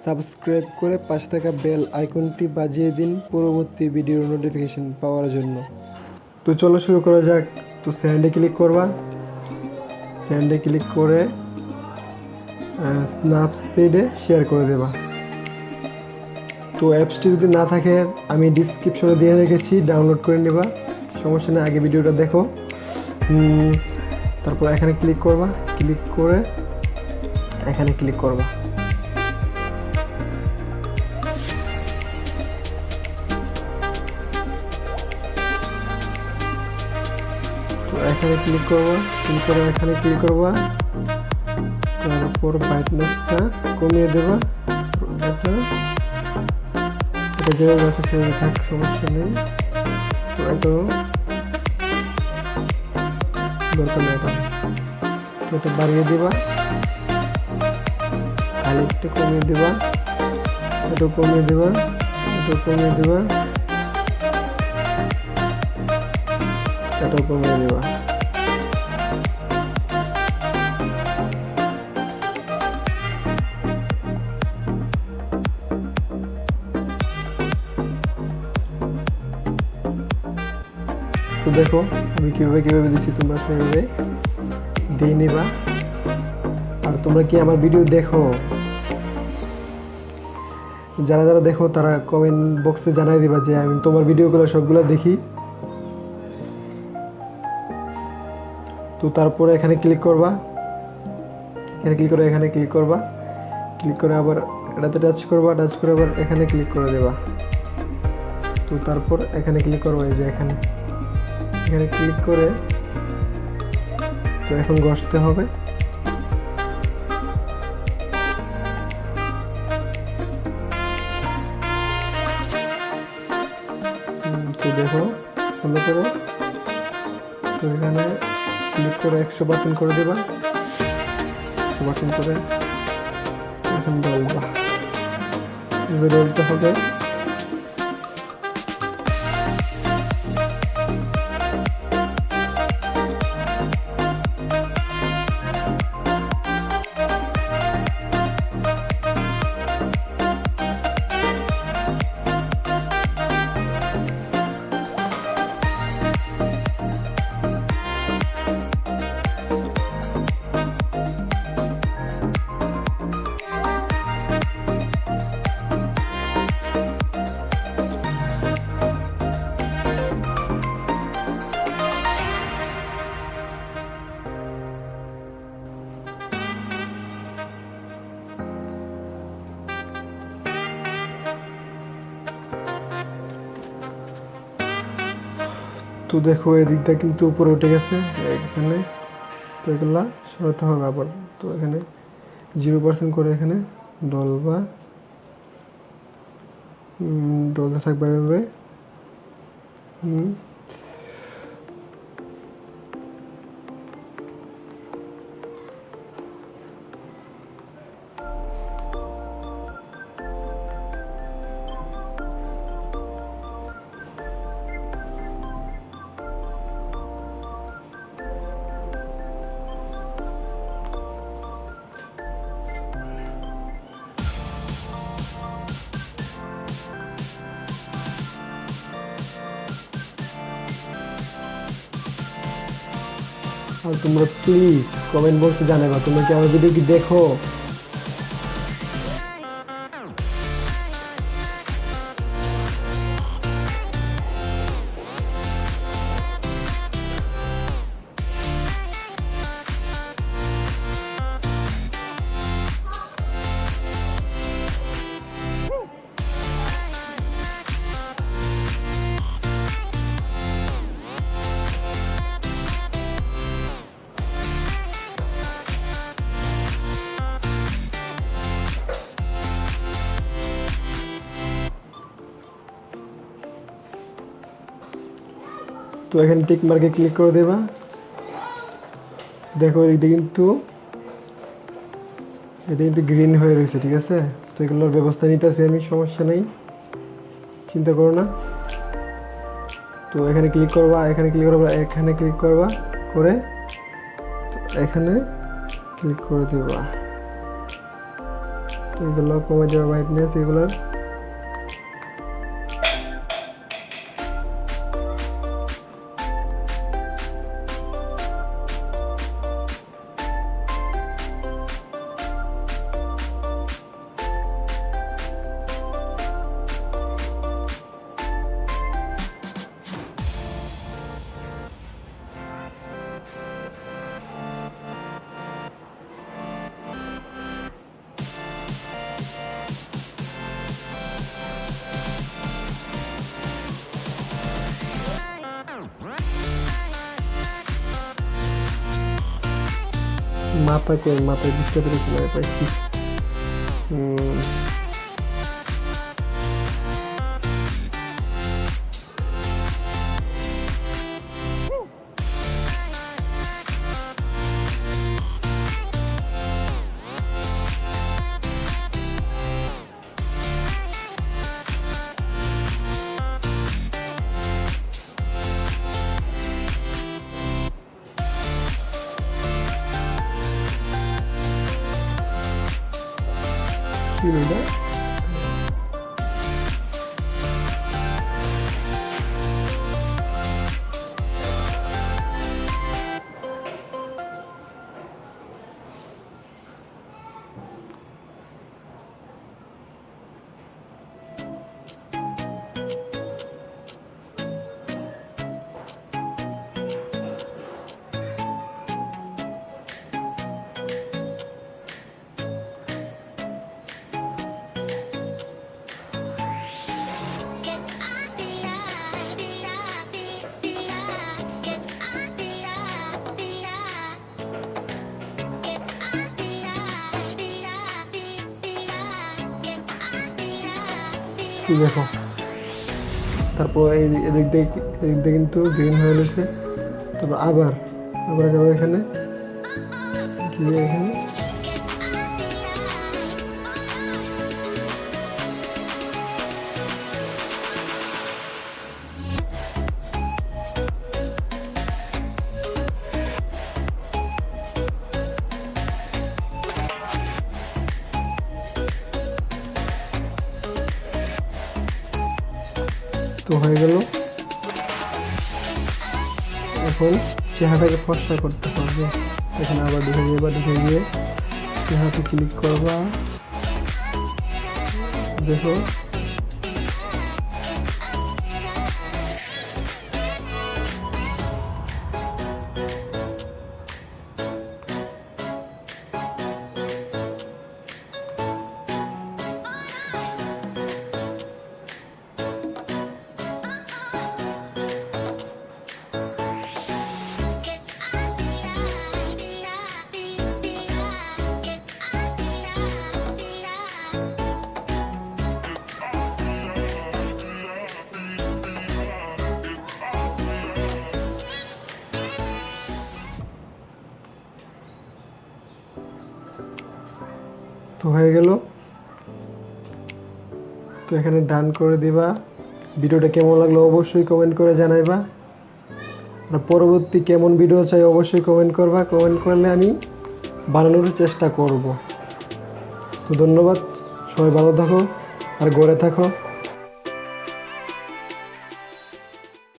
Subscribe করে পাশে থাকা বেল আইকনটি বাজিয়ে দিন পরবর্তী ভিডিওর নোটিফিকেশন পাওয়ার জন্য। তো চলো শুরু করা যাক। তো স্যান্ডে ক্লিক করবা, স্যান্ডে ক্লিক করে স্ন্যাপসিডে শেয়ার করে দেবা। তো অ্যাপসটি যদি না থাকে আমি ডিসক্রিপশনে দিয়ে রেখেছি, ডাউনলোড করে নেবা, সমস্যা নেই। আগে ভিডিওটা দেখো। তারপর এখানে ক্লিক করবা, ক্লিক করে এখানে ক্লিক করবা। তো এখানে ক্লিক করবা, ক্লিক করে এখানে ক্লিক করবা, তারপর ব্রাইটনেসটা কমিয়ে দেবা। এটা যেভাবে আছে সেভাবে থাক, সমস্যা নেই। তো এটা দরকার নেই, এটা বাড়িয়ে দেবা, খালি একটু কমিয়ে দেবা, এটা কমিয়ে দেবা, এটা কমিয়ে দেবা, এটা কমিয়ে দেবা। তো দেখো আমি কিভাবে দিচ্ছি, তোমরা সেভাবে দিয়ে নিবা। আর তোমরা কি আমার ভিডিও দেখো? যারা যারা দেখো তারা কমেন্ট বক্সে জানাই দিবা যে আমি তোমার ভিডিওগুলো সবগুলো দেখি। তো তারপরে এখানে ক্লিক করবা, এখানে ক্লিক করে এখানে ক্লিক করবা, ক্লিক করে আবার এটাতে টাচ করবা, টাচ করে আবার এখানে ক্লিক করে দেবা। তো তারপর এখানে ক্লিক করবা, এই যে এখানে ক্লিক করে তো এখন ঘষতে হবে। তো দেখো ফলো করো। তো এখানে ক্লিক করে 100% করে দেবা, 100% করে এখন ডলবা, ডলতে হবে। তো দেখো এদিকটা কিন্তু উপরে উঠে গেছে এখানে। তো এগুলা সরাতে হবে আবার। তো এখানে 0% করে এখানে ডলবা, ডলতে থাকবে এভাবে। আর তোমরা প্লিজ কমেন্ট বক্সে জানাবা তোমরা কি আমার ভিডিও কি দেখো। তো এখানে টিক মার্কে ক্লিক করে দেবা। দেখো এদিকে কিন্তু এটা কিন্তু গ্রিন হয়ে রয়েছে, ঠিক আছে। তো এগুলোর ব্যবস্থা নিতেছি আমি, সমস্যা নেই, চিন্তা করো না। তো এখানে ক্লিক করবা, এখানে ক্লিক করবা, এখানে ক্লিক করবা করে এখানে ক্লিক করে দেবা। তো এগুলো কমে দেওয়া ব্রাইটনেস এগুলোর। মাথায় বুঝতে পেরেছি না পাইছি। কি বলবো? দেখো তারপর এদিক দিয়ে কিন্তু গ্রিন হয়ে গেছে। তারপর আবার যাবো এখানে গিয়ে এখানে তো হয়ে গেল। এখন চেহারাটাকে ফর্সা করতে হবে। এখানে আবার ঢুকে গিয়ে চেহারাতে ক্লিক করবা। দেখো তো হয়ে গেল। তো এখানে ডান করে দিবা। ভিডিওটা কেমন লাগলো অবশ্যই কমেন্ট করে জানাইবা। আর পরবর্তী কেমন ভিডিও চাই অবশ্যই কমেন্ট করবা। কমেন্ট করলে আমি বানানোর চেষ্টা করব। তো ধন্যবাদ, সবাই ভালো থাকো আর ঘরে থাকো।